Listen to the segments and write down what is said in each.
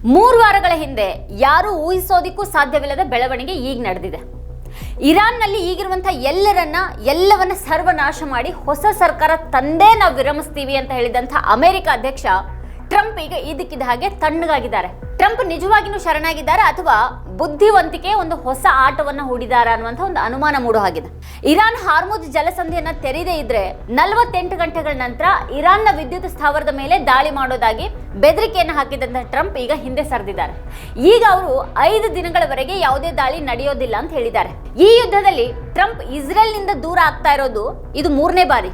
3 ವಾರಗಳ ಹಿಂದೆ ಯಾರು ಊಹಿಸೋದಿಕ್ಕೂ ಸಾಧ್ಯವಿಲ್ಲದ ಬೆಳವಣಿಗೆ ಈಗ ನಡೆದಿದೆ. ಇರಾನ್ನಲ್ಲಿ ಈಗಿರುವಂತಹ ಎಲ್ಲವನ್ನ ಸರ್ವನಾಶ ಮಾಡಿ ಹೊಸ ಸರ್ಕಾರ ತಂದೇ ನಾವು ವಿರಮಿಸ್ತೀವಿ ಅಂತ ಹೇಳಿದಂಥ ಅಮೆರಿಕ ಅಧ್ಯಕ್ಷ ಟ್ರಂಪ್ ಈಗ ಇದಕ್ಕಿದ್ದ ಹಾಗೆ ತಣ್ಣಗಾಗಿದ್ದಾರೆ. ಟ್ರಂಪ್ ನಿಜವಾಗಿಯೂ ಶರಣಾಗಿದ್ದಾರೆ ಅಥವಾ ಬುದ್ಧಿವಂತಿಕೆ ಒಂದು ಹೊಸ ಆಟವನ್ನ ಹೂಡಿದ್ದಾರೆ ಅನ್ನುವಂಥ ಒಂದು ಅನುಮಾನ ಮೂಡೋ ಹಾಗಿದೆ. ಇರಾನ್ ಹಾರ್ಮುಜ್ ಜಲಸಂಧಿಯನ್ನ ತೆರೆದೇ ಇದ್ರೆ 48 ಗಂಟೆಗಳ ನಂತರ ಇರಾನ್ನ ವಿದ್ಯುತ್ ಸ್ಥಾವರದ ಮೇಲೆ ದಾಳಿ ಮಾಡೋದಾಗಿ ಬೆದರಿಕೆಯನ್ನು ಹಾಕಿದಂತ ಟ್ರಂಪ್ ಈಗ ಹಿಂದೆ ಸರಿದಿದ್ದಾರೆ. ಈಗ ಅವರು 5 ದಿನಗಳವರೆಗೆ ಯಾವುದೇ ದಾಳಿ ನಡೆಯೋದಿಲ್ಲ ಅಂತ ಹೇಳಿದ್ದಾರೆ. ಈ ಯುದ್ಧದಲ್ಲಿ ಟ್ರಂಪ್ ಇಸ್ರೇಲ್ನಿಂದ ದೂರ ಆಗ್ತಾ ಇರೋದು ಇದು 3ನೇ ಬಾರಿ.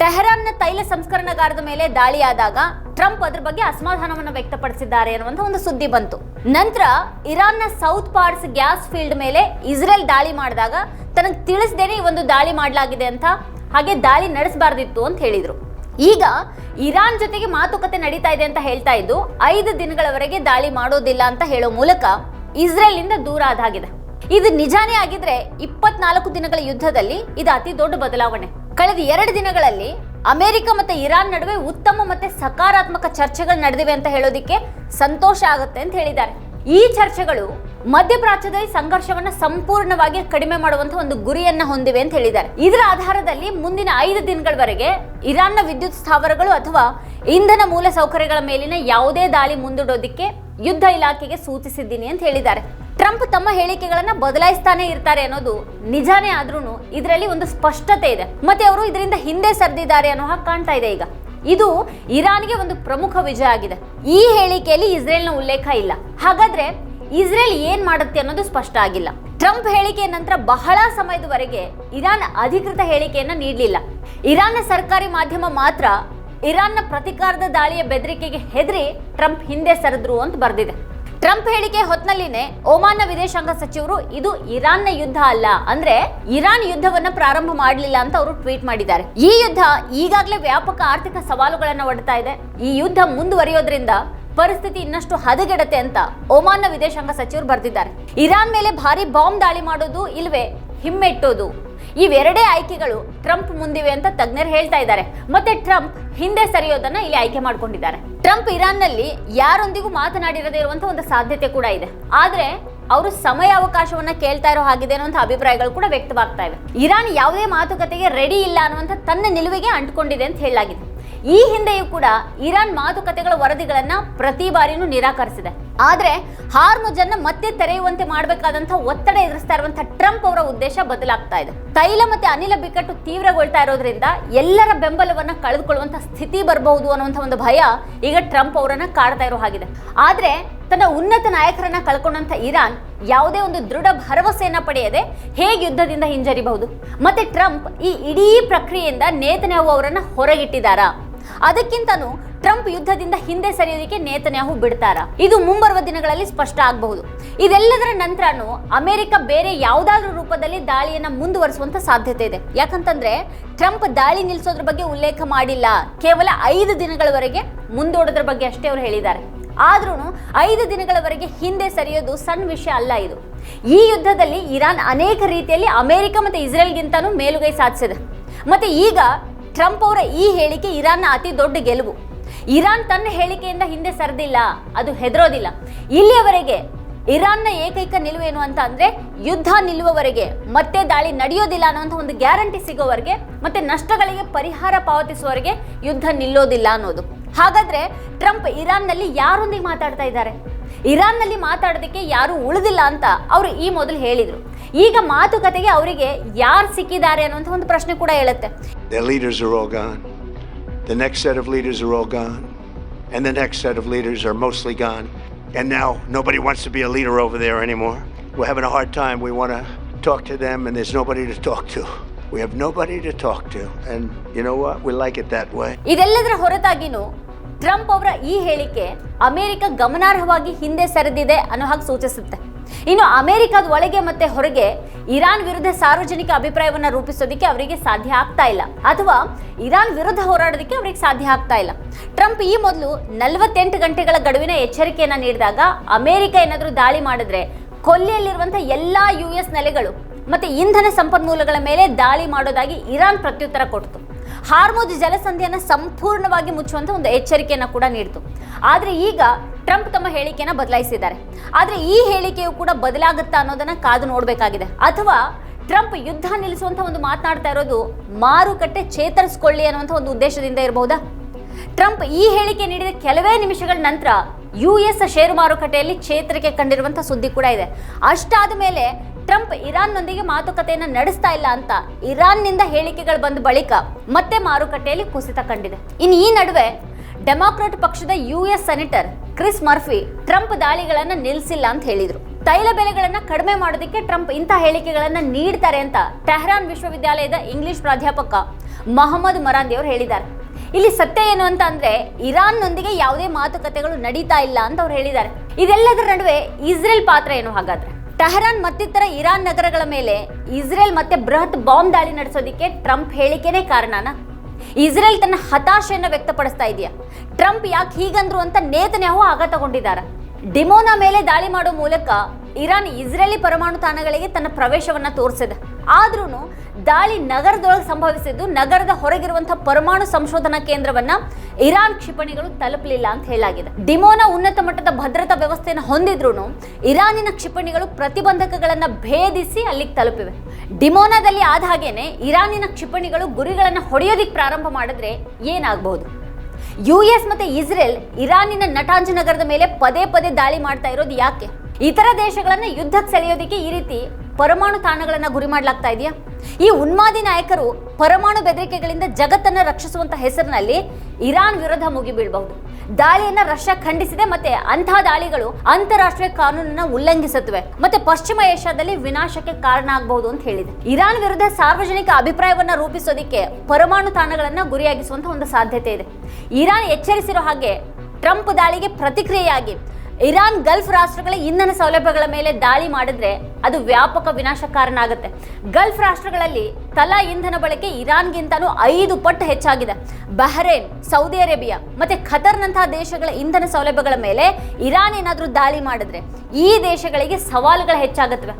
ಟೆಹರಾನ್ನ ತೈಲ ಸಂಸ್ಕರಣಾಗಾರದ ಮೇಲೆ ದಾಳಿಯಾದಾಗ ಟ್ರಂಪ್ ಅದ್ರ ಬಗ್ಗೆ ಅಸಮಾಧಾನವನ್ನು ವ್ಯಕ್ತಪಡಿಸಿದ್ದಾರೆ ಅನ್ನುವಂಥ ಒಂದು ಸುದ್ದಿ ಬಂತು. ನಂತರ ಇರಾನ್ನ ಸೌತ್ ಪಾರ್ಟ್ಸ್ ಗ್ಯಾಸ್ ಫೀಲ್ಡ್ ಮೇಲೆ ಇಸ್ರೇಲ್ ದಾಳಿ ಮಾಡಿದಾಗ ತನಗೆ ತಿಳಿಸದೇನೆ ಈ ಒಂದು ದಾಳಿ ಮಾಡಲಾಗಿದೆ ಅಂತ, ಹಾಗೆ ದಾಳಿ ನಡೆಸಬಾರ್ದಿತ್ತು ಅಂತ ಹೇಳಿದ್ರು. ಈಗ ಇರಾನ್ ಜೊತೆಗೆ ಮಾತುಕತೆ ನಡೀತಾ ಇದೆ ಅಂತ ಹೇಳ್ತಾ ಇದ್ದು 5 ದಿನಗಳವರೆಗೆ ದಾಳಿ ಮಾಡೋದಿಲ್ಲ ಅಂತ ಹೇಳೋ ಮೂಲಕ ಇಸ್ರೇಲ್ನಿಂದ ದೂರ ಆದಾಗಿದೆ. ಇದು ನಿಜಾನೇ ಆಗಿದ್ರೆ 24 ದಿನಗಳ ಯುದ್ಧದಲ್ಲಿ ಇದು ಅತಿ ದೊಡ್ಡ ಬದಲಾವಣೆ. ಕಳೆದ 2 ದಿನಗಳಲ್ಲಿ ಅಮೆರಿಕ ಮತ್ತೆ ಇರಾನ್ ನಡುವೆ ಉತ್ತಮ ಮತ್ತೆ ಸಕಾರಾತ್ಮಕ ಚರ್ಚೆಗಳು ನಡೆದಿವೆ ಅಂತ ಹೇಳೋದಿಕ್ಕೆ ಸಂತೋಷ ಆಗುತ್ತೆ ಅಂತ ಹೇಳಿದ್ದಾರೆ. ಈ ಚರ್ಚೆಗಳು ಮಧ್ಯಪ್ರಾಚ್ಯದಲ್ಲಿ ಸಂಘರ್ಷವನ್ನ ಸಂಪೂರ್ಣವಾಗಿ ಕಡಿಮೆ ಮಾಡುವಂತ ಒಂದು ಗುರಿಯನ್ನ ಹೊಂದಿವೆ ಅಂತ ಹೇಳಿದ್ದಾರೆ. ಇದರ ಆಧಾರದಲ್ಲಿ ಮುಂದಿನ 5 ದಿನಗಳವರೆಗೆ ಇರಾನ್ನ ವಿದ್ಯುತ್ ಸ್ಥಾವರಗಳು ಅಥವಾ ಇಂಧನ ಮೂಲ ಸೌಕರ್ಯಗಳ ಮೇಲಿನ ಯಾವುದೇ ದಾಳಿ ಮುಂದೂಡೋದಿಕ್ಕೆ ಯುದ್ಧ ಇಲಾಖೆಗೆ ಸೂಚಿಸಿದ್ದೀನಿ ಅಂತ ಹೇಳಿದ್ದಾರೆ. ಟ್ರಂಪ್ ತಮ್ಮ ಹೇಳಿಕೆಗಳನ್ನ ಬದಲಾಯಿಸ್ತಾನೆ ಇರ್ತಾರೆ ಅನ್ನೋದು ನಿಜಾನೇ ಆದ್ರೂ ಇದರಲ್ಲಿ ಒಂದು ಸ್ಪಷ್ಟತೆ ಇದೆ. ಮತ್ತೆ ಅವರು ಇದರಿಂದ ಹಿಂದೆ ಸರಿದಿದ್ದಾರೆ ಅನ್ನೋ ಹಾಗೆ ಕಾಣ್ತಾ ಇದೆ. ಈಗ ಇದು ಇರಾನ್ಗೆ ಒಂದು ಪ್ರಮುಖ ವಿಜಯ ಆಗಿದೆ. ಈ ಹೇಳಿಕೆಯಲ್ಲಿ ಇಸ್ರೇಲ್ನ ಉಲ್ಲೇಖ ಇಲ್ಲ. ಹಾಗಾದ್ರೆ ಇಸ್ರೇಲ್ ಏನ್ ಮಾಡುತ್ತೆ ಅನ್ನೋದು ಸ್ಪಷ್ಟ ಆಗಿಲ್ಲ. ಟ್ರಂಪ್ ಹೇಳಿಕೆಯ ನಂತರ ಬಹಳ ಸಮಯದವರೆಗೆ ಇರಾನ್ ಅಧಿಕೃತ ಹೇಳಿಕೆಯನ್ನ ನೀಡಲಿಲ್ಲ. ಇರಾನ್ನ ಸರ್ಕಾರಿ ಮಾಧ್ಯಮ ಮಾತ್ರ ಇರಾನ್ನ ಪ್ರತಿಕಾರದ ದಾಳಿಯ ಬೆದರಿಕೆಗೆ ಹೆದರಿ ಟ್ರಂಪ್ ಹಿಂದೆ ಸರಿದ್ರು ಅಂತ ಬರೆದಿದೆ. ಟ್ರಂಪ್ ಹೇಳಿಕೆ ಹೊತ್ನಲ್ಲಿನೇ ಒಮಾನ್ನ ವಿದೇಶಾಂಗ ಸಚಿವರು ಇದು ಇರಾನ್ನ ಯುದ್ಧ ಅಲ್ಲ, ಅಂದ್ರೆ ಇರಾನ್ ಯುದ್ಧವನ್ನ ಪ್ರಾರಂಭ ಮಾಡಲಿಲ್ಲ ಅಂತ ಅವರು ಟ್ವೀಟ್ ಮಾಡಿದ್ದಾರೆ. ಈ ಯುದ್ಧ ಈಗಾಗಲೇ ವ್ಯಾಪಕ ಆರ್ಥಿಕ ಸವಾಲುಗಳನ್ನ ಒಡ್ತಾ ಇದೆ. ಈ ಯುದ್ಧ ಮುಂದುವರಿಯೋದ್ರಿಂದ ಪರಿಸ್ಥಿತಿ ಇನ್ನಷ್ಟು ಹದಗೆಡತ್ತೆ ಅಂತ ಒಮಾನ್ನ ವಿದೇಶಾಂಗ ಸಚಿವರು ಬರೆದಿದ್ದಾರೆ. ಇರಾನ್ ಮೇಲೆ ಭಾರಿ ಬಾಂಬ್ ದಾಳಿ ಮಾಡೋದು ಇಲ್ವೇ ಹಿಮ್ಮೆಟ್ಟೋದು, ಇವೆರಡೇ ಆಯ್ಕೆಗಳು ಟ್ರಂಪ್ ಮುಂದಿವೆ ಅಂತ ತಜ್ಞರು ಹೇಳ್ತಾ ಇದ್ದಾರೆ. ಮತ್ತೆ ಟ್ರಂಪ್ ಹಿಂದೆ ಸರಿಯೋದನ್ನ ಇಲ್ಲಿ ಆಯ್ಕೆ ಮಾಡ್ಕೊಂಡಿದ್ದಾರೆ. ಟ್ರಂಪ್ ಇರಾನ್ನಲ್ಲಿ ಯಾರೊಂದಿಗೂ ಮಾತನಾಡಿರದೇ ಇರುವಂತ ಒಂದು ಸಾಧ್ಯತೆ ಕೂಡ ಇದೆ. ಆದ್ರೆ ಅವರು ಸಮಯಾವಕಾಶವನ್ನ ಕೇಳ್ತಾ ಇರೋ ಹಾಗಿದೆ ಅನ್ನುವಂಥ ಅಭಿಪ್ರಾಯಗಳು ಕೂಡ ವ್ಯಕ್ತವಾಗ್ತಾ ಇವೆ. ಇರಾನ್ ಯಾವುದೇ ಮಾತುಕತೆಗೆ ರೆಡಿ ಇಲ್ಲ ಅನ್ನುವಂಥ ತನ್ನ ನಿಲುವಿಗೆ ಅಂಟಿಕೊಂಡಿದೆ ಅಂತ ಹೇಳಲಾಗಿದೆ. ಈ ಹಿಂದೆಯೂ ಕೂಡ ಇರಾನ್ ಮಾತುಕತೆಗಳ ವರದಿಗಳನ್ನ ಪ್ರತಿ ಬಾರಿನೂ ನಿರಾಕರಿಸಿದೆ. ಆದ್ರೆ ಹಾರ್ಮುಜ್ ಅನ್ನ ಮತ್ತೆ ತೆರೆಯುವಂತೆ ಮಾಡಬೇಕಾದಂತಹ ಒತ್ತಡ ಎದುರಿಸ್ತಾ ಇರುವಂತಹ ಟ್ರಂಪ್ ಅವರ ಉದ್ದೇಶ ಬದಲಾಗ್ತಾ ಇದೆ. ತೈಲ ಮತ್ತೆ ಅನಿಲ ಬಿಕ್ಕಟ್ಟು ತೀವ್ರಗೊಳ್ತಾ ಇರೋದ್ರಿಂದ ಎಲ್ಲರ ಬೆಂಬಲವನ್ನ ಕಳೆದುಕೊಳ್ಳುವಂತ ಸ್ಥಿತಿ ಬರಬಹುದು ಅನ್ನುವಂಥ ಒಂದು ಭಯ ಈಗ ಟ್ರಂಪ್ ಅವರನ್ನ ಕಾಡ್ತಾ ಇರೋ ಹಾಗಿದೆ. ಆದ್ರೆ ತನ್ನ ಉನ್ನತ ನಾಯಕರನ್ನ ಕಳ್ಕೊಂಡಂತ ಇರಾನ್ ಯಾವುದೇ ಒಂದು ದೃಢ ಭರವಸೆಯನ್ನ ಪಡೆಯದೆ ಹೇಗೆ ಯುದ್ಧದಿಂದ ಹಿಂಜರಿಬಹುದು? ಮತ್ತೆ ಟ್ರಂಪ್ ಈ ಇಡೀ ಪ್ರಕ್ರಿಯೆಯಿಂದ ನೇತನ್ಯಾಹು ಅವರನ್ನ ಹೊರಗಿಟ್ಟಿದ್ದಾರಾ? ಅದಕ್ಕಿಂತನೂ ಟ್ರಂಪ್ ಯುದ್ಧದಿಂದ ಹಿಂದೆ ಸರಿಯೋದಕ್ಕೆ ನೇತನ್ಯಾಹು ಬಿಡ್ತಾರಾ? ಇದು ಮುಂಬರುವ ದಿನಗಳಲ್ಲಿ ಸ್ಪಷ್ಟ ಆಗಬಹುದು. ಇದೆಲ್ಲದರ ನಂತರನೂ ಅಮೆರಿಕ ಬೇರೆ ಯಾವುದಾದ್ರೂ ರೂಪದಲ್ಲಿ ದಾಳಿಯನ್ನ ಮುಂದುವರಿಸುವಂತ ಸಾಧ್ಯತೆ ಇದೆ. ಯಾಕಂತಂದ್ರೆ ಟ್ರಂಪ್ ದಾಳಿ ನಿಲ್ಲಿಸೋದ್ರ ಬಗ್ಗೆ ಉಲ್ಲೇಖ ಮಾಡಿಲ್ಲ, ಕೇವಲ 5 ದಿನಗಳವರೆಗೆ ಮುಂದೂಡೋದ್ರ ಬಗ್ಗೆ ಅಷ್ಟೇ ಅವರು ಹೇಳಿದ್ದಾರೆ. ಆದ್ರೂ 5 ದಿನಗಳವರೆಗೆ ಹಿಂದೆ ಸರಿಯೋದು ಸಣ್ಣ ವಿಷಯ ಅಲ್ಲ. ಇದು ಈ ಯುದ್ಧದಲ್ಲಿ ಇರಾನ್ ಅನೇಕ ರೀತಿಯಲ್ಲಿ ಅಮೆರಿಕ ಮತ್ತೆ ಇಸ್ರೇಲ್ಗಿಂತನೂ ಮೇಲುಗೈ ಸಾಧಿಸಿದೆ. ಮತ್ತೆ ಈಗ ಟ್ರಂಪ್ ಅವರ ಈ ಹೇಳಿಕೆ ಇರಾನ್ನ ಅತಿ ದೊಡ್ಡ ಗೆಲುವು. ಇರಾನ್ ತನ್ನ ಹೇಳಿಕೆಯಿಂದ ಹಿಂದೆ ಸರಿದಿಲ್ಲ, ಅದು ಹೆದರೋದಿಲ್ಲ. ಇಲ್ಲಿಯವರೆಗೆ ಇರಾನ್ನ ಏಕೈಕ ನಿಲುವೇನು ಅಂತ ಅಂದ್ರೆ ಯುದ್ಧ ನಿಲ್ಲುವವರೆಗೆ, ಮತ್ತೆ ದಾಳಿ ನಡೆಯೋದಿಲ್ಲ ಅನ್ನುವಂಥ ಒಂದು ಗ್ಯಾರಂಟಿ ಸಿಗೋವರೆಗೆ, ಮತ್ತೆ ನಷ್ಟಗಳಿಗೆ ಪರಿಹಾರ ಪಾವತಿಸುವವರೆಗೆ ಯುದ್ಧ ನಿಲ್ಲೋದಿಲ್ಲ ಅನ್ನೋದು. ಹಾಗಾದ್ರೆ ಟ್ರಂಪ್ ಇರಾನ್ನಲ್ಲಿ ಯಾರೊಂದಿಗೆ ಮಾತಾಡ್ತಾ ಇದ್ದಾರೆ? ಇರಾನ್ನಲ್ಲಿ ಮಾತಾಡೋದಕ್ಕೆ ಯಾರು ಉಳಿದಿಲ್ಲ ಅಂತ ಅವರು ಈ ಮೊದಲು ಹೇಳಿದ್ರು. ಈಗ ಮಾತುಕತೆಗೆ ಅವರಿಗೆ ಯಾರು ಸಿಕ್ಕಿದ್ದಾರೆ ಅನ್ನುವಂಥ ಒಂದು ಪ್ರಶ್ನೆ ಕೂಡ ಹೇಳುತ್ತೆ. Their leaders are all gone. The next set of leaders are all gone. And the next set of leaders are mostly gone. And now nobody wants to be a leader over there anymore. We're having a hard time. We want to talk to them and there's nobody to talk to. We have nobody to talk to. And you know what? We like it that way. ಇದೆಲ್ಲದರ ಹೊರತಾಗಿನೂ Trump ಅವರ ಈ ಹೇಳಿಕೆ America ಗಮನಾರ್ಹವಾಗಿ ಹಿಂದೆ ಸರಿದಿದೆ ಅನ್ನೋ ಹಾಗೆ ಸೂಚಿಸುತ್ತೆ. ಇನ್ನು ಅಮೆರಿಕದ ಒಳಗೆ ಮತ್ತೆ ಹೊರಗೆ ಇರಾನ್ ವಿರುದ್ಧ ಸಾರ್ವಜನಿಕ ಅಭಿಪ್ರಾಯವನ್ನ ರೂಪಿಸೋದಕ್ಕೆ ಅವರಿಗೆ ಸಾಧ್ಯ ಆಗ್ತಾ ಇಲ್ಲ, ಅಥವಾ ಇರಾನ್ ವಿರುದ್ಧ ಹೋರಾಡೋದಕ್ಕೆ ಅವರಿಗೆ ಸಾಧ್ಯ ಆಗ್ತಾ ಇಲ್ಲ. ಟ್ರಂಪ್ ಈ ಮೊದಲು 48 ಗಂಟೆಗಳ ಗಡುವಿನ ಎಚ್ಚರಿಕೆಯನ್ನ ನೀಡಿದಾಗ ಅಮೆರಿಕ ಏನಾದರೂ ದಾಳಿ ಮಾಡಿದ್ರೆ ಕೊಲ್ಲಿಯಲ್ಲಿರುವಂತಹ ಎಲ್ಲಾ US ನೆಲೆಗಳು ಮತ್ತೆ ಇಂಧನ ಸಂಪನ್ಮೂಲಗಳ ಮೇಲೆ ದಾಳಿ ಮಾಡೋದಾಗಿ ಇರಾನ್ ಪ್ರತ್ಯುತ್ತರ ಕೊಡ್ತು. ಹಾರ್ಮುಜ್ ಜಲಸಂಧಿಯನ್ನು ಸಂಪೂರ್ಣವಾಗಿ ಮುಚ್ಚುವಂತ ಒಂದು ಎಚ್ಚರಿಕೆಯನ್ನು ಕೂಡ ನೀಡಿತು. ಆದರೆ ಈಗ ಟ್ರಂಪ್ ತಮ್ಮ ಹೇಳಿಕೆಯನ್ನು ಬದಲಾಯಿಸಿದ್ದಾರೆ. ಆದರೆ ಈ ಹೇಳಿಕೆಯು ಕೂಡ ಬದಲಾಗುತ್ತಾ ಅನ್ನೋದನ್ನ ಕಾದು ನೋಡಬೇಕಾಗಿದೆ. ಅಥವಾ ಟ್ರಂಪ್ ಯುದ್ಧ ನಿಲ್ಲಿಸುವಂತ ಒಂದು ಮಾತನಾಡ್ತಾ ಇರೋದು ಮಾರುಕಟ್ಟೆ ಚೇತರಿಸಿಕೊಳ್ಳಿ ಅನ್ನುವಂಥ ಒಂದು ಉದ್ದೇಶದಿಂದ ಇರಬಹುದಾ? ಟ್ರಂಪ್ ಈ ಹೇಳಿಕೆ ನೀಡಿದ ಕೆಲವೇ ನಿಮಿಷಗಳ ನಂತರ US ಷೇರು ಮಾರುಕಟ್ಟೆಯಲ್ಲಿ ಚೇತರಿಕೆ ಕಂಡಿರುವಂತಹ ಸುದ್ದಿ ಕೂಡ ಇದೆ. ಅಷ್ಟಾದ ಮೇಲೆ ಟ್ರಂಪ್ ಇರಾನ್ನೊಂದಿಗೆ ಮಾತುಕತೆಯನ್ನು ನಡೆಸ್ತಾ ಇಲ್ಲ ಅಂತ ಇರಾನ್ನಿಂದ ಹೇಳಿಕೆಗಳು ಬಂದ ಬಳಿಕ ಮತ್ತೆ ಮಾರುಕಟ್ಟೆಯಲ್ಲಿ ಕುಸಿತ ಕಂಡಿದೆ. ಇನ್ನು ಈ ನಡುವೆ ಡೆಮಾಕ್ರಾಟ್ ಪಕ್ಷದ US senator Chris Murphy Trump ದಾಳಿಗಳನ್ನು ನಿಲ್ಲಿಸಿಲ್ಲ ಅಂತ ಹೇಳಿದ್ರು. ತೈಲ ಬೆಲೆಗಳನ್ನು ಕಡಿಮೆ ಮಾಡೋದಕ್ಕೆ ಟ್ರಂಪ್ ಇಂಥ ಹೇಳಿಕೆಗಳನ್ನು ನೀಡ್ತಾರೆ ಅಂತ ಟೆಹರಾನ್ ವಿಶ್ವವಿದ್ಯಾಲಯದ ಇಂಗ್ಲಿಷ್ ಪ್ರಾಧ್ಯಾಪಕ ಮೊಹಮ್ಮದ್ ಮರಾಂದಿ ಅವರು ಹೇಳಿದ್ದಾರೆ. ಇಲ್ಲಿ ಸತ್ಯ ಏನು ಅಂತ ಅಂದ್ರೆ ಇರಾನ್ನೊಂದಿಗೆ ಯಾವುದೇ ಮಾತುಕತೆಗಳು ನಡೀತಾ ಇಲ್ಲ ಅಂತ ಅವ್ರು ಹೇಳಿದ್ದಾರೆ. ಇದೆಲ್ಲದರ ನಡುವೆ ಇಸ್ರೇಲ್ ಪಾತ್ರ ಏನು ಹಾಗಾದ್ರೆ? ಟೆಹರಾನ್ ಮತ್ತಿತರ ಇರಾನ್ ನಗರಗಳ ಮೇಲೆ ಇಸ್ರೇಲ್ ಮತ್ತೆ ಬೃಹತ್ ಬಾಂಬ್ ದಾಳಿ ನಡೆಸೋದಕ್ಕೆ ಟ್ರಂಪ್ ಹೇಳಿಕೆನೇ ಕಾರಣನಾ? ಇಸ್ರೇಲ್ ತನ್ನ ಹತಾಶೆಯನ್ನು ವ್ಯಕ್ತಪಡಿಸ್ತಾ ಇದೆಯಾ? ಟ್ರಂಪ್ ಯಾಕೆ ಹೀಗಂದ್ರು ಅಂತ ನೇತನ್ಯಾಹು ಆಘಾತಗೊಂಡಿದ್ದಾರೆ. ಡಿಮೋನಾ ಮೇಲೆ ದಾಳಿ ಮಾಡೋ ಮೂಲಕ ಇರಾನ್ ಇಸ್ರೇಲಿ ಪರಮಾಣು ತಾಣಗಳಿಗೆ ತನ್ನ ಪ್ರವೇಶವನ್ನ ತೋರಿಸಿದೆ. ಆದ್ರೂ ದಾಳಿ ನಗರದೊಳಗೆ ಸಂಭವಿಸಿದ್ದು ನಗರದ ಹೊರಗಿರುವಂತಹ ಪರಮಾಣು ಸಂಶೋಧನಾ ಕೇಂದ್ರವನ್ನ ಇರಾನ್ ಕ್ಷಿಪಣಿಗಳು ತಲುಪಲಿಲ್ಲ ಅಂತ ಹೇಳಲಾಗಿದೆ. ಡಿಮೋನಾ ಉನ್ನತ ಮಟ್ಟದ ಭದ್ರತಾ ವ್ಯವಸ್ಥೆಯನ್ನು ಹೊಂದಿದ್ರು ಇರಾನಿನ ಕ್ಷಿಪಣಿಗಳು ಪ್ರತಿಬಂಧಕಗಳನ್ನ ಭೇದಿಸಿ ಅಲ್ಲಿಗೆ ತಲುಪಿವೆ. ಡಿಮೋನಾದಲ್ಲಿ ಆದ ಹಾಗೇನೆ ಇರಾನಿನ ಕ್ಷಿಪಣಿಗಳು ಗುರಿಗಳನ್ನು ಹೊಡೆಯೋದಿಕ್ಕೆ ಪ್ರಾರಂಭ ಮಾಡಿದ್ರೆ ಏನಾಗಬಹುದು? US ಮತ್ತೆ ಇಸ್ರೇಲ್ ಇರಾನಿನ ನಟಾಂಜ್ ನಗರದ ಮೇಲೆ ಪದೇ ಪದೇ ದಾಳಿ ಮಾಡ್ತಾ ಇರೋದು ಯಾಕೆ? ಇತರ ದೇಶಗಳನ್ನ ಯುದ್ಧಕ್ಕೆ ಸೆಳೆಯೋದಿಕ್ಕೆ ಈ ರೀತಿ ಪರಮಾಣು ತಾಣಗಳನ್ನ ಗುರಿ ಮಾಡಲಾಗ್ತಾ ಇದೆಯಾ? ಈ ಉನ್ಮಾದಿ ನಾಯಕರು ಪರಮಾಣು ಬೆದರಿಕೆಗಳಿಂದ ಜಗತ್ತನ್ನ ರಕ್ಷಿಸುವಂತ ಹೆಸರಿನಲ್ಲಿ ಇರಾನ್ ವಿರುದ್ಧ ಮುಗಿಬೀಳಬಹುದು. ದಾಳಿಯನ್ನ ರಷ್ಯಾ ಖಂಡಿಸಿದೆ. ಮತ್ತೆ ಅಂತಹ ದಾಳಿಗಳು ಅಂತಾರಾಷ್ಟ್ರೀಯ ಕಾನೂನನ್ನ ಉಲ್ಲಂಘಿಸುತ್ತವೆ ಮತ್ತೆ ಪಶ್ಚಿಮ ಏಷ್ಯಾದಲ್ಲಿ ವಿನಾಶಕ್ಕೆ ಕಾರಣ ಆಗಬಹುದು ಅಂತ ಹೇಳಿದೆ. ಇರಾನ್ ವಿರುದ್ಧ ಸಾರ್ವಜನಿಕ ಅಭಿಪ್ರಾಯವನ್ನ ರೂಪಿಸೋದಿಕ್ಕೆ ಪರಮಾಣು ತಾಣಗಳನ್ನ ಗುರಿಯಾಗಿಸುವಂತ ಒಂದು ಸಾಧ್ಯತೆ ಇದೆ. ಇರಾನ್ ಎಚ್ಚರಿಸಿರೋ ಹಾಗೆ ಟ್ರಂಪ್ ದಾಳಿಗೆ ಪ್ರತಿಕ್ರಿಯೆಯಾಗಿ ಇರಾನ್ ಗಲ್ಫ್ ರಾಷ್ಟ್ರಗಳ ಇಂಧನ ಸೌಲಭ್ಯಗಳ ಮೇಲೆ ದಾಳಿ ಮಾಡಿದ್ರೆ ಅದು ವ್ಯಾಪಕ ವಿನಾಶ ಕಾರಣ ಆಗುತ್ತೆ. ಗಲ್ಫ್ ರಾಷ್ಟ್ರಗಳಲ್ಲಿ ತಲಾ ಇಂಧನ ಬಳಕೆ ಇರಾನ್ಗಿಂತಲೂ 5 ಪಟ್ಟು ಹೆಚ್ಚಾಗಿದೆ. ಬಹ್ರೇನ್, ಸೌದಿ ಅರೇಬಿಯಾ ಮತ್ತೆ ಖತರ್ನಂತಹ ದೇಶಗಳ ಇಂಧನ ಸೌಲಭ್ಯಗಳ ಮೇಲೆ ಇರಾನ್ ಏನಾದರೂ ದಾಳಿ ಮಾಡಿದ್ರೆ ಈ ದೇಶಗಳಿಗೆ ಸವಾಲುಗಳು ಹೆಚ್ಚಾಗುತ್ತವೆ.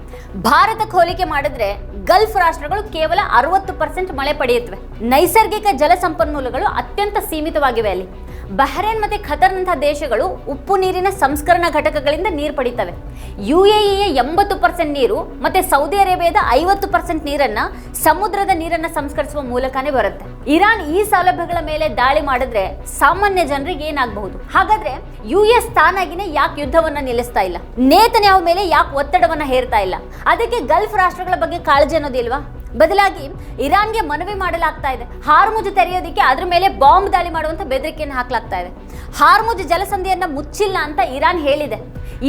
ಭಾರತಕ್ಕೆ ಹೋಲಿಕೆ ಮಾಡಿದ್ರೆ ಗಲ್ಫ್ ರಾಷ್ಟ್ರಗಳು ಕೇವಲ 60% ಮಳೆ ಪಡೆಯುತ್ತವೆ. ನೈಸರ್ಗಿಕ ಜಲ ಸಂಪನ್ಮೂಲಗಳು ಅತ್ಯಂತ ಸೀಮಿತವಾಗಿವೆ ಅಲ್ಲಿ. ಬಹ್ರೇನ್ ಮತ್ತೆ ಖತರ್ನಂತಹ ದೇಶಗಳು ಉಪ್ಪು ನೀರಿನ ಸಂಸ್ಕರಣಾ ಘಟಕಗಳಿಂದ ನೀರು ಪಡೀತವೆ. UAEಯ 80% ನೀರು ಮತ್ತೆ ಸೌದಿ ಅರೇಬಿಯಾದ 50% ನೀರನ್ನ ಸಮುದ್ರದ ನೀರನ್ನ ಸಂಸ್ಕರಿಸುವ ಮೂಲಕನೇ ಬರುತ್ತೆ. ಇರಾನ್ ಈ ಸೌಲಭ್ಯಗಳ ಮೇಲೆ ದಾಳಿ ಮಾಡಿದ್ರೆ ಸಾಮಾನ್ಯ ಜನರಿಗೆ ಏನಾಗಬಹುದು? ಹಾಗಾದ್ರೆ US ತಾನಾಗಿನೇ ಯಾಕೆ ಯುದ್ಧವನ್ನ ನಿಲ್ಲಿಸ್ತಾ ಇಲ್ಲ? ನೇತನ್ಯಾಹು ಮೇಲೆ ಯಾಕೆ ಒತ್ತಡವನ್ನ ಹೇರ್ತಾ ಇಲ್ಲ? ಅದಕ್ಕೆ ಗಲ್ಫ್ ರಾಷ್ಟ್ರಗಳ ಬಗ್ಗೆ ಕಾಳಜಿ ಅನ್ನೋದಿಲ್ವಾ? ಬದಲಾಗಿ ಇರಾನ್ಗೆ ಮನವಿ ಮಾಡಲಾಗ್ತಾ ಇದೆ. ಹಾರ್ಮುಜ್ ತೆರೆಯೋದಕ್ಕೆ ಅದ್ರ ಮೇಲೆ ಬಾಂಬ್ ದಾಳಿ ಮಾಡುವಂತ ಬೆದರಿಕೆಯನ್ನು ಹಾಕಲಾಗ್ತಾ ಇದೆ. ಹಾರ್ಮುಜ್ ಜಲಸಂಧಿಯನ್ನ ಮುಚ್ಚಿಲ್ಲ ಅಂತ ಇರಾನ್ ಹೇಳಿದೆ.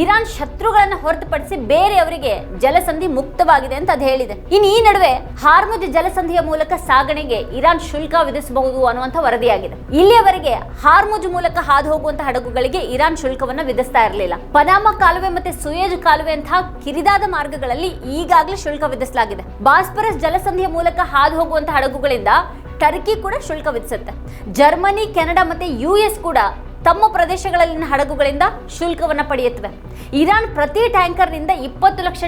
ಇರಾನ್ ಶತ್ರುಗಳನ್ನ ಹೊರತುಪಡಿಸಿ ಬೇರೆಯವರಿಗೆ ಜಲಸಂಧಿ ಮುಕ್ತವಾಗಿದೆ ಅಂತ ಅದು ಹೇಳಿದೆ. ಇನ್ನು ಈ ನಡುವೆ ಹಾರ್ಮುಜ್ ಜಲಸಂಧಿಯ ಮೂಲಕ ಸಾಗಣೆಗೆ ಇರಾನ್ ಶುಲ್ಕ ವಿಧಿಸಬಹುದು ಅನ್ನುವಂಥ ವರದಿಯಾಗಿದೆ. ಇಲ್ಲಿಯವರೆಗೆ ಹಾರ್ಮುಜ್ ಮೂಲಕ ಹಾದು ಹೋಗುವಂತಹ ಹಡಗುಗಳಿಗೆ ಇರಾನ್ ಶುಲ್ಕವನ್ನ ವಿಧಿಸ್ತಾ ಇರಲಿಲ್ಲ. ಪನಾಮಾ ಕಾಲುವೆ ಮತ್ತೆ ಸುಯೇಜ್ ಕಾಲುವೆ ಅಂತಹ ಕಿರಿದಾದ ಮಾರ್ಗಗಳಲ್ಲಿ ಈಗಾಗಲೇ ಶುಲ್ಕ ವಿಧಿಸಲಾಗಿದೆ. ಬಾಸ್ಪರಸ್ ಜಲಸಂಧಿಯ ಮೂಲಕ ಹಾದು ಹೋಗುವಂತಹ ಹಡಗುಗಳಿಂದ ಟರ್ಕಿ ಕೂಡ ಶುಲ್ಕ ವಿಧಿಸುತ್ತೆ. ಜರ್ಮನಿ, ಕೆನಡಾ ಮತ್ತೆ US ಕೂಡ ತಮ್ಮ ಪ್ರದೇಶಗಳಲ್ಲಿನ ಹಡಗುಗಳಿಂದ ಶುಲ್ಕವನ್ನ ಪಡೆಯುತ್ತವೆ. ಇರಾನ್ ಪ್ರತಿ ಟ್ಯಾಂಕರ್ನಿಂದ $20 ಲಕ್ಷ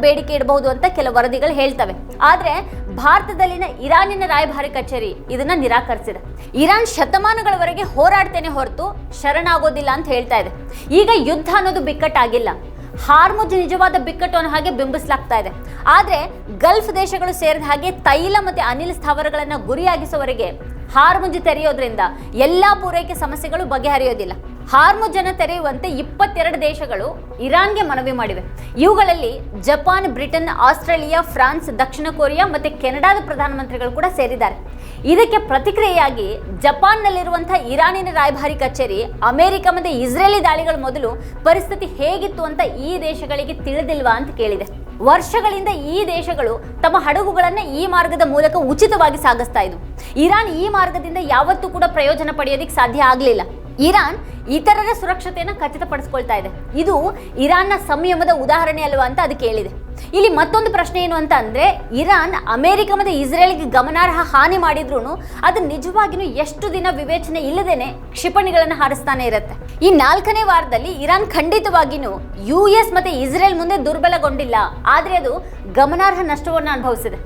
ಬೇಡಿಕೆ ಇಡಬಹುದು ಅಂತ ಕೆಲವು ವರದಿಗಳು ಹೇಳ್ತವೆ. ಆದ್ರೆ ಭಾರತದಲ್ಲಿನ ಇರಾನಿನ ರಾಯಭಾರಿ ಕಚೇರಿ ಇದನ್ನ ನಿರಾಕರಿಸಿದೆ. ಇರಾನ್ ಶತಮಾನಗಳವರೆಗೆ ಹೋರಾಡ್ತೇನೆ ಹೊರತು ಶರಣಾಗೋದಿಲ್ಲ ಅಂತ ಹೇಳ್ತಾ ಇದೆ. ಈಗ ಯುದ್ಧ ಅನ್ನೋದು ಬಿಕ್ಕಟ್ಟಾಗಿಲ್ಲ. ಹಾರ್ಮುಜ್ ನಿಜವಾದ ಬಿಕ್ಕಟ್ಟು ಅನ್ನೋ ಹಾಗೆ ಬಿಂಬಿಸಲಾಗ್ತಾ ಇದೆ. ಆದ್ರೆ ಗಲ್ಫ್ ದೇಶಗಳು ಸೇರಿದ ಹಾಗೆ ತೈಲ ಮತ್ತೆ ಅನಿಲ ಸ್ಥಾವರಗಳನ್ನ ಗುರಿಯಾಗಿಸುವವರೆಗೆ ಹಾರ್ಮುಜ್ ತೆರೆಯೋದ್ರಿಂದ ಎಲ್ಲಾ ಪೂರೈಕೆ ಸಮಸ್ಯೆಗಳು ಬಗೆಹರಿಯೋದಿಲ್ಲ. ಹಾರ್ಮುಜ್ ಅನ್ನು ತೆರೆಯುವಂತೆ 22 ದೇಶಗಳು ಇರಾನ್ಗೆ ಮನವಿ ಮಾಡಿವೆ. ಇವುಗಳಲ್ಲಿ ಜಪಾನ್, ಬ್ರಿಟನ್, ಆಸ್ಟ್ರೇಲಿಯಾ, ಫ್ರಾನ್ಸ್, ದಕ್ಷಿಣ ಕೊರಿಯಾ ಮತ್ತೆ ಕೆನಡಾದ ಪ್ರಧಾನಮಂತ್ರಿಗಳು ಕೂಡ ಸೇರಿದ್ದಾರೆ. ಇದಕ್ಕೆ ಪ್ರತಿಕ್ರಿಯೆಯಾಗಿ ಜಪಾನ್ನಲ್ಲಿರುವಂತಹ ಇರಾನಿನ ರಾಯಭಾರಿ ಕಚೇರಿ ಅಮೆರಿಕ ಮತ್ತೆ ಇಸ್ರೇಲಿ ದಾಳಿಗಳ ಮೊದಲು ಪರಿಸ್ಥಿತಿ ಹೇಗಿತ್ತು ಅಂತ ಈ ದೇಶಗಳಿಗೆ ತಿಳಿದಿಲ್ವಾ ಅಂತ ಕೇಳಿದೆ. ವರ್ಷಗಳಿಂದ ಈ ದೇಶಗಳು ತಮ್ಮ ಹಡಗುಗಳನ್ನು ಈ ಮಾರ್ಗದ ಮೂಲಕ ಉಚಿತವಾಗಿ ಸಾಗಿಸ್ತಾ ಇದ್ವು. ಇರಾನ್ ಈ ಮಾರ್ಗದಿಂದ ಯಾವತ್ತೂ ಕೂಡ ಪ್ರಯೋಜನ ಪಡೆಯೋದಿಕ್ಕೆ ಸಾಧ್ಯ ಆಗಲಿಲ್ಲ. ಇರಾನ್ ಇತರರ ಸುರಕ್ಷತೆಯನ್ನು ಖಚಿತಪಡಿಸಿಕೊಳ್ತಾ ಇದೆ. ಇದು ಇರಾನ್ನ ಸಂಯಮದ ಉದಾಹರಣೆ ಅಲ್ವಾ ಅಂತ ಅದಕ್ಕೆ ಹೇಳಿದೆ. ಇಲ್ಲಿ ಮತ್ತೊಂದು ಪ್ರಶ್ನೆ ಏನು ಅಂತ ಅಂದ್ರೆ, ಇರಾನ್ ಅಮೆರಿಕ ಮತ್ತು ಇಸ್ರೇಲ್ಗೆ ಗಮನಾರ್ಹ ಹಾನಿ ಮಾಡಿದ್ರು ಅದು ನಿಜವಾಗಿಯೂ ಎಷ್ಟು ದಿನ ವಿವೇಚನೆ ಇಲ್ಲದೇನೆ ಕ್ಷಿಪಣಿಗಳನ್ನು ಹಾರಿಸ್ತಾನೆ ಇರುತ್ತೆ. ಈ 4ನೇ ವಾರದಲ್ಲಿ ಇರಾನ್ ಖಂಡಿತವಾಗಿಯೂ US ಮತ್ತೆ ಇಸ್ರೇಲ್ ಮುಂದೆ ದುರ್ಬಲಗೊಂಡಿಲ್ಲ, ಆದ್ರೆ ಅದು ಗಮನಾರ್ಹ ನಷ್ಟವನ್ನು ಅನುಭವಿಸಿದೆ.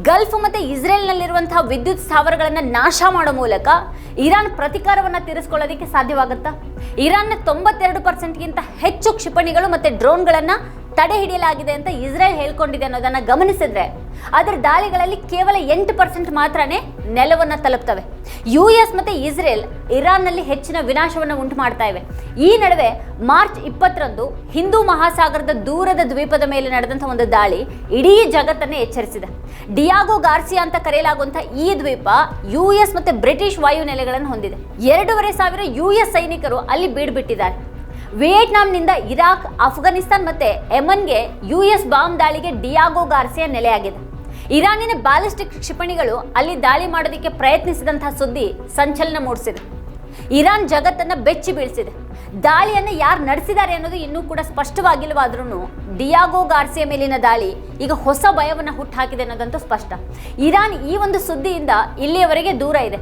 ಗಲ್ಫ್ ಮತ್ತು ಇಸ್ರೇಲ್ನಲ್ಲಿರುವಂತಹ ವಿದ್ಯುತ್ ಸ್ಥಾವರಗಳನ್ನು ನಾಶ ಮಾಡೋ ಮೂಲಕ ಇರಾನ್ ಪ್ರತೀಕಾರವನ್ನು ತೀರಿಸ್ಕೊಳ್ಳೋದಕ್ಕೆ ಸಾಧ್ಯವಾಗುತ್ತಾ? ಇರಾನ್ನ 92%ಗಿಂತ ಹೆಚ್ಚು ಕ್ಷಿಪಣಿಗಳು ಮತ್ತು ಡ್ರೋನ್ಗಳನ್ನು ತಡೆ ಹಿಡಿಯಲಾಗಿದೆ ಅಂತ ಇಸ್ರೇಲ್ ಹೇಳ್ಕೊಂಡಿದೆ ಅನ್ನೋದನ್ನ ಗಮನಿಸಿದ್ರೆ ಅದರ ದಾಳಿಗಳಲ್ಲಿ ಕೇವಲ 8% ಮಾತ್ರನೇ ನೆಲವನ್ನು ತಲುಪ್ತವೆ. US ಮತ್ತು ಇಸ್ರೇಲ್ ಇರಾನ್ನಲ್ಲಿ ಹೆಚ್ಚಿನ ವಿನಾಶವನ್ನು ಉಂಟು ಮಾಡ್ತಾ ಇವೆ. ಈ ನಡುವೆ ಮಾರ್ಚ್ 20ರಂದು ಹಿಂದೂ ಮಹಾಸಾಗರದ ದೂರದ ದ್ವೀಪದ ಮೇಲೆ ನಡೆದಂಥ ಒಂದು ದಾಳಿ ಇಡೀ ಜಗತ್ತನ್ನೇ ಎಚ್ಚರಿಸಿದೆ. ಡಿಯಾಗೋ ಗಾರ್ಸಿಯಾ ಅಂತ ಕರೆಯಲಾಗುವಂಥ ಈ ದ್ವೀಪ US ಮತ್ತು ಬ್ರಿಟಿಷ್ ವಾಯುನೆಲೆಗಳನ್ನು ಹೊಂದಿದೆ. 2500 US ಸೈನಿಕರು ಅಲ್ಲಿ ಬೀಡುಬಿಟ್ಟಿದ್ದಾರೆ. ವಿಯೆಟ್ನಾಂನಿಂದ ಇರಾಕ್, ಅಫ್ಘಾನಿಸ್ತಾನ್ ಮತ್ತೆ ಯೆಮನ್ಗೆ US ಬಾಂಬ್ ದಾಳಿಗೆ ಡಿಯಾಗೋ ಗಾರ್ಸಿಯಾ ನೆಲೆಯಾಗಿದೆ. ಇರಾನಿನ ಬ್ಯಾಲಿಸ್ಟಿಕ್ ಕ್ಷಿಪಣಿಗಳು ಅಲ್ಲಿ ದಾಳಿ ಮಾಡೋದಕ್ಕೆ ಪ್ರಯತ್ನಿಸಿದಂತಹ ಸುದ್ದಿ ಸಂಚಲನ ಮೂಡಿಸಿದೆ. ಇರಾನ್ ಜಗತ್ತನ್ನ ಬೆಚ್ಚಿ ಬೀಳಿಸಿದೆ. ದಾಳಿಯನ್ನು ಯಾರು ನಡೆಸಿದ್ದಾರೆ ಅನ್ನೋದು ಇನ್ನೂ ಕೂಡ ಸ್ಪಷ್ಟವಾಗಿಲ್ಲವಾದ್ರೂ ಡಿಯಾಗೋ ಗಾರ್ಸಿಯಾ ಮೇಲಿನ ದಾಳಿ ಈಗ ಹೊಸ ಭಯವನ್ನು ಹುಟ್ಟುಹಾಕಿದೆ ಅನ್ನೋದಂತೂ ಸ್ಪಷ್ಟ. ಇರಾನ್ ಈ ಒಂದು ಸುದ್ದಿಯಿಂದ ಇಲ್ಲಿಯವರೆಗೆ ದೂರ ಇದೆ.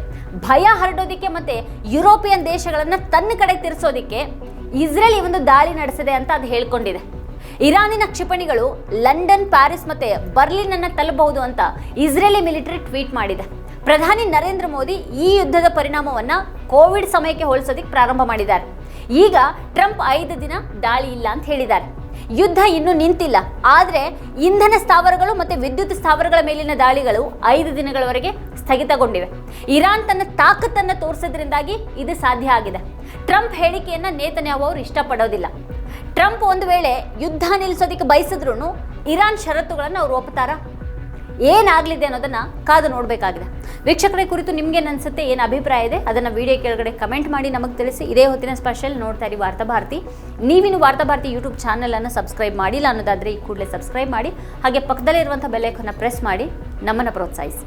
ಭಯ ಹರಡೋದಿಕ್ಕೆ ಮತ್ತೆ ಯುರೋಪಿಯನ್ ದೇಶಗಳನ್ನ ತನ್ನ ಕಡೆ ತಿರ್ಸೋದಿಕ್ಕೆ ಇಸ್ರೇಲ್ ಈ ಒಂದು ದಾಳಿ ನಡೆಸಿದೆ ಅಂತ ಅದು ಹೇಳ್ಕೊಂಡಿದೆ. ಇರಾನಿನ ಕ್ಷಿಪಣಿಗಳು ಲಂಡನ್, ಪ್ಯಾರಿಸ್ ಮತ್ತೆ ಬರ್ಲಿನ್ ಅನ್ನ ತಲುಪಬಹುದು ಅಂತ ಇಸ್ರೇಲಿ ಮಿಲಿಟರಿ ಟ್ವೀಟ್ ಮಾಡಿದೆ. ಪ್ರಧಾನಿ ನರೇಂದ್ರ ಮೋದಿ ಈ ಯುದ್ಧದ ಪರಿಣಾಮವನ್ನ ಕೋವಿಡ್ ಸಮಯಕ್ಕೆ ಹೋಲಿಸೋದಕ್ಕೆ ಪ್ರಾರಂಭ ಮಾಡಿದ್ದಾರೆ. ಈಗ ಟ್ರಂಪ್ 5 ದಿನ ದಾಳಿ ಇಲ್ಲ ಅಂತ ಹೇಳಿದ್ದಾರೆ. ಯುದ್ಧ ಇನ್ನೂ ನಿಂತಿಲ್ಲ, ಆದರೆ ಇಂಧನ ಸ್ಥಾವರಗಳು ಮತ್ತು ವಿದ್ಯುತ್ ಸ್ಥಾವರಗಳ ಮೇಲಿನ ದಾಳಿಗಳು 5 ದಿನಗಳವರೆಗೆ ಸ್ಥಗಿತಗೊಂಡಿವೆ. ಇರಾನ್ ತನ್ನ ತಾಕತ್ತನ್ನು ತೋರಿಸೋದ್ರಿಂದಾಗಿ ಇದು ಸಾಧ್ಯ ಆಗಿದೆ. ಟ್ರಂಪ್ ಹೇಳಿಕೆಯನ್ನ ನೇತನ್ಯಾಹು ಅವರು ಇಷ್ಟಪಡೋದಿಲ್ಲ. ಟ್ರಂಪ್ ಒಂದು ವೇಳೆ ಯುದ್ಧ ನಿಲ್ಲಿಸೋದಕ್ಕೆ ಬಯಸಿದ್ರು ಇರಾನ್ ಷರತ್ತುಗಳನ್ನು ಅವ್ರು ಒಪ್ಪುತ್ತಾರಾ? ಏನಾಗಲಿದೆ ಅನ್ನೋದನ್ನ ಕಾದು ನೋಡಬೇಕಾಗಿದೆ. ವೀಕ್ಷಕರ ಕುರಿತು ನಿಮ್ಗೇನು ಅನ್ಸುತ್ತೆ, ಏನು ಅಭಿಪ್ರಾಯ ಇದೆ ಅದನ್ನು ವಿಡಿಯೋ ಕೆಳಗಡೆ ಕಮೆಂಟ್ ಮಾಡಿ ನಮಗೆ ತಿಳಿಸಿ. ಇದೇ ಹೊತ್ತಿನ ಸ್ಪೆಷಲ್ ನೋಡ್ತಾ ಇರಿ ವಾರ್ತಾಭಾರತಿ. ನೀವಿನ್ನು ವಾರ್ತಾಭಾರತಿ ಯೂಟ್ಯೂಬ್ ಚಾನಲನ್ನು ಸಬ್ಸ್ಕ್ರೈಬ್ ಮಾಡಿಲ್ಲ ಅನ್ನೋದಾದರೆ ಈ ಕೂಡಲೇ ಸಬ್ಸ್ಕ್ರೈಬ್ ಮಾಡಿ, ಹಾಗೆ ಪಕ್ಕದಲ್ಲೇ ಇರುವಂಥ ಬೆಲ್ ಐಕಾನ್ನ ಪ್ರೆಸ್ ಮಾಡಿ ನಮ್ಮನ್ನು ಪ್ರೋತ್ಸಾಹಿಸಿ.